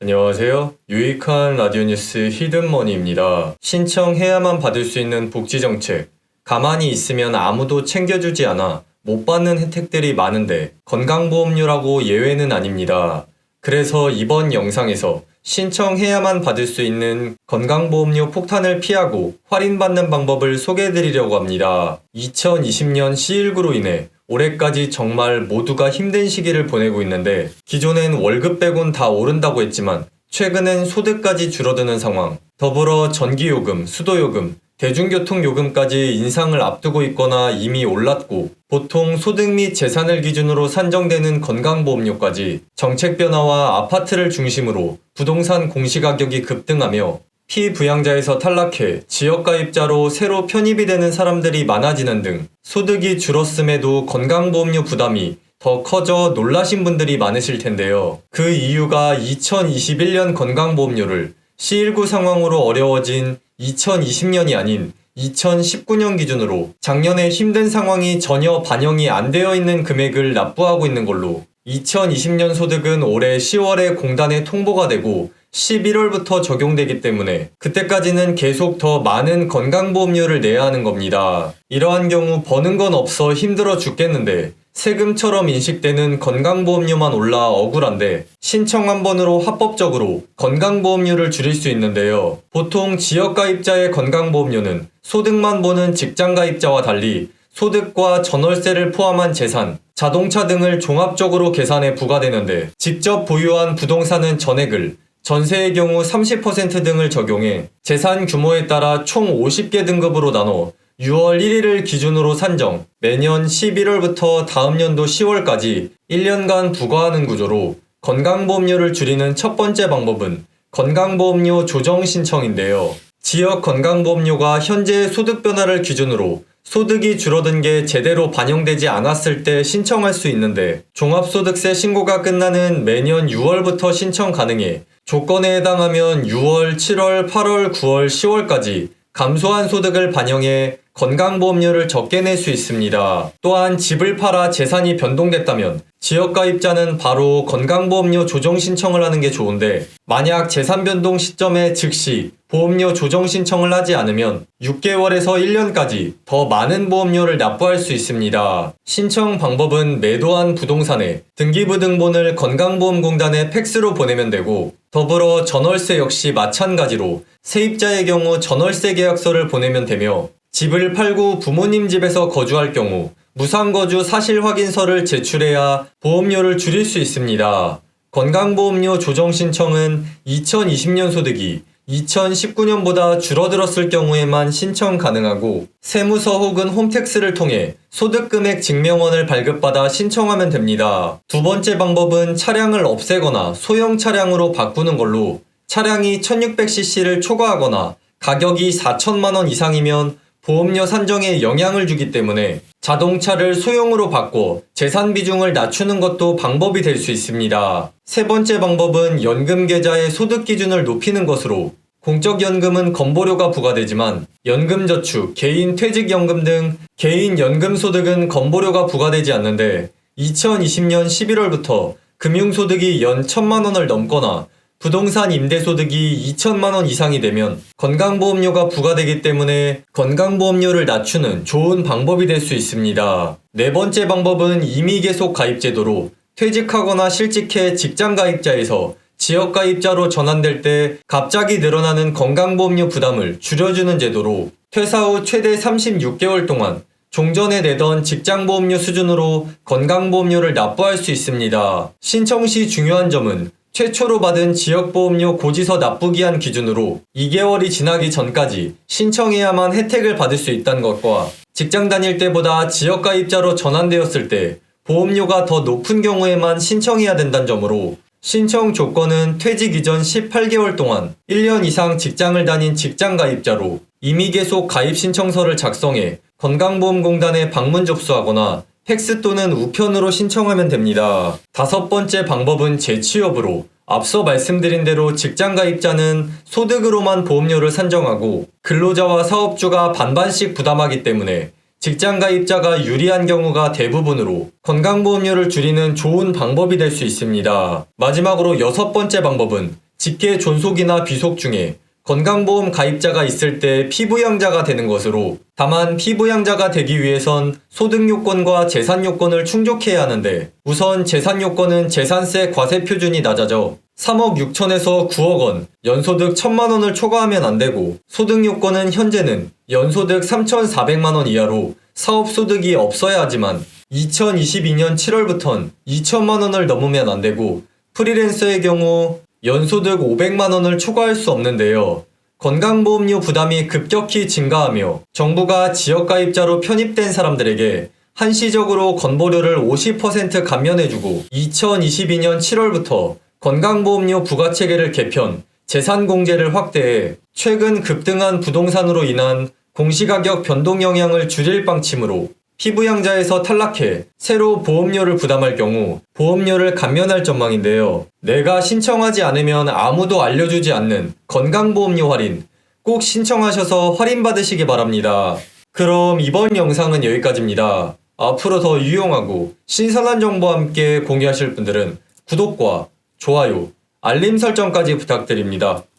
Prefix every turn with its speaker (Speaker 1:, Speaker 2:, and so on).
Speaker 1: 안녕하세요. 유익한 라디오 뉴스 히든머니입니다. 신청해야만 받을 수 있는 복지정책. 가만히 있으면 아무도 챙겨주지 않아 못 받는 혜택들이 많은데 건강보험료라고 예외는 아닙니다. 그래서 이번 영상에서 신청해야만 받을 수 있는 건강보험료 폭탄을 피하고 할인받는 방법을 소개해드리려고 합니다. 2020년 C19로 인해 올해까지 정말 모두가 힘든 시기를 보내고 있는데 기존엔 월급 빼곤 다 오른다고 했지만 최근엔 소득까지 줄어드는 상황, 더불어 전기요금, 수도요금, 대중교통요금까지 인상을 앞두고 있거나 이미 올랐고 보통 소득 및 재산을 기준으로 산정되는 건강보험료까지 정책 변화와 아파트를 중심으로 부동산 공시가격이 급등하며 피부양자에서 탈락해 지역가입자로 새로 편입이 되는 사람들이 많아지는 등 소득이 줄었음에도 건강보험료 부담이 더 커져 놀라신 분들이 많으실 텐데요. 그 이유가 2021년 건강보험료를 C19 상황으로 어려워진 2020년이 아닌 2019년 기준으로 작년에 힘든 상황이 전혀 반영이 안 되어 있는 금액을 납부하고 있는 걸로 2020년 소득은 올해 10월에 공단에 통보가 되고 11월부터 적용되기 때문에 그때까지는 계속 더 많은 건강보험료를 내야 하는 겁니다. 이러한 경우 버는 건 없어 힘들어 죽겠는데 세금처럼 인식되는 건강보험료만 올라 억울한데 신청 한 번으로 합법적으로 건강보험료를 줄일 수 있는데요. 보통 지역가입자의 건강보험료는 소득만 보는 직장가입자와 달리 소득과 전월세를 포함한 재산, 자동차 등을 종합적으로 계산해 부과되는데 직접 보유한 부동산은 전액을, 전세의 경우 30% 등을 적용해 재산 규모에 따라 총 50개 등급으로 나눠 6월 1일을 기준으로 산정, 매년 11월부터 다음 연도 10월까지 1년간 부과하는 구조로 건강보험료를 줄이는 첫 번째 방법은 건강보험료 조정 신청인데요. 지역 건강보험료가 현재의 소득 변화를 기준으로 소득이 줄어든 게 제대로 반영되지 않았을 때 신청할 수 있는데 종합소득세 신고가 끝나는 매년 6월부터 신청 가능해 조건에 해당하면 6월, 7월, 8월, 9월, 10월까지 감소한 소득을 반영해 건강보험료를 적게 낼 수 있습니다. 또한 집을 팔아 재산이 변동됐다면 지역가입자는 바로 건강보험료 조정 신청을 하는 게 좋은데 만약 재산 변동 시점에 즉시 보험료 조정 신청을 하지 않으면 6개월에서 1년까지 더 많은 보험료를 납부할 수 있습니다. 신청 방법은 매도한 부동산에 등기부등본을 건강보험공단에 팩스로 보내면 되고 더불어 전월세 역시 마찬가지로 세입자의 경우 전월세 계약서를 보내면 되며 집을 팔고 부모님 집에서 거주할 경우 무상거주 사실확인서를 제출해야 보험료를 줄일 수 있습니다. 건강보험료 조정 신청은 2020년 소득이 2019년보다 줄어들었을 경우에만 신청 가능하고 세무서 혹은 홈택스를 통해 소득금액 증명원을 발급받아 신청하면 됩니다. 두 번째 방법은 차량을 없애거나 소형 차량으로 바꾸는 걸로 차량이 1600cc를 초과하거나 가격이 4천만원 이상이면 보험료 산정에 영향을 주기 때문에 자동차를 소형으로 바꿔 재산 비중을 낮추는 것도 방법이 될 수 있습니다. 세 번째 방법은 연금 계좌의 소득 기준을 높이는 것으로 공적연금은 건보료가 부과되지만 연금저축, 개인퇴직연금 등 개인연금 소득은 건보료가 부과되지 않는데 2020년 11월부터 금융소득이 연 1,000만원을 넘거나 부동산 임대소득이 2천만원 이상이 되면 건강보험료가 부과되기 때문에 건강보험료를 낮추는 좋은 방법이 될 수 있습니다. 네 번째 방법은 임의계속 가입제도로 퇴직하거나 실직해 직장가입자에서 지역가입자로 전환될 때 갑자기 늘어나는 건강보험료 부담을 줄여주는 제도로 퇴사 후 최대 36개월 동안 종전에 내던 직장보험료 수준으로 건강보험료를 납부할 수 있습니다. 신청 시 중요한 점은 최초로 받은 지역보험료 고지서 납부기한 기준으로 2개월이 지나기 전까지 신청해야만 혜택을 받을 수 있다는 것과 직장 다닐 때보다 지역가입자로 전환되었을 때 보험료가 더 높은 경우에만 신청해야 된다는 점으로 신청 조건은 퇴직 이전 18개월 동안 1년 이상 직장을 다닌 직장가입자로 임의계속 가입신청서를 작성해 건강보험공단에 방문 접수하거나 팩스 또는 우편으로 신청하면 됩니다. 다섯 번째 방법은 재취업으로 앞서 말씀드린 대로 직장가입자는 소득으로만 보험료를 산정하고 근로자와 사업주가 반반씩 부담하기 때문에 직장가입자가 유리한 경우가 대부분으로 건강보험료를 줄이는 좋은 방법이 될 수 있습니다. 마지막으로 여섯 번째 방법은 직계 존속이나 귀속 중에 건강보험 가입자가 있을 때 피부양자가 되는 것으로, 다만 피부양자가 되기 위해선 소득 요건과 재산 요건을 충족해야 하는데, 우선 재산 요건은 재산세 과세 표준이 낮아져 3억 6천에서 9억 원, 연소득 1천만 원을 초과하면 안 되고, 소득 요건은 현재는 연소득 3,400만 원 이하로 사업소득이 없어야 하지만 2022년 7월부턴 2천만 원을 넘으면 안 되고, 프리랜서의 경우 연소득 500만 원을 초과할 수 없는데요. 건강보험료 부담이 급격히 증가하며 정부가 지역가입자로 편입된 사람들에게 한시적으로 건보료를 50% 감면해주고, 2022년 7월부터 건강보험료 부과체계를 개편, 재산공제를 확대해 최근 급등한 부동산으로 인한 공시가격 변동 영향을 줄일 방침으로 피부양자에서 탈락해 새로 보험료를 부담할 경우 보험료를 감면할 전망인데요. 내가 신청하지 않으면 아무도 알려주지 않는 건강보험료 할인, 꼭 신청하셔서 할인받으시기 바랍니다. 그럼 이번 영상은 여기까지입니다. 앞으로 더 유용하고 신선한 정보와 함께 공유하실 분들은 구독과 좋아요, 알림 설정까지 부탁드립니다.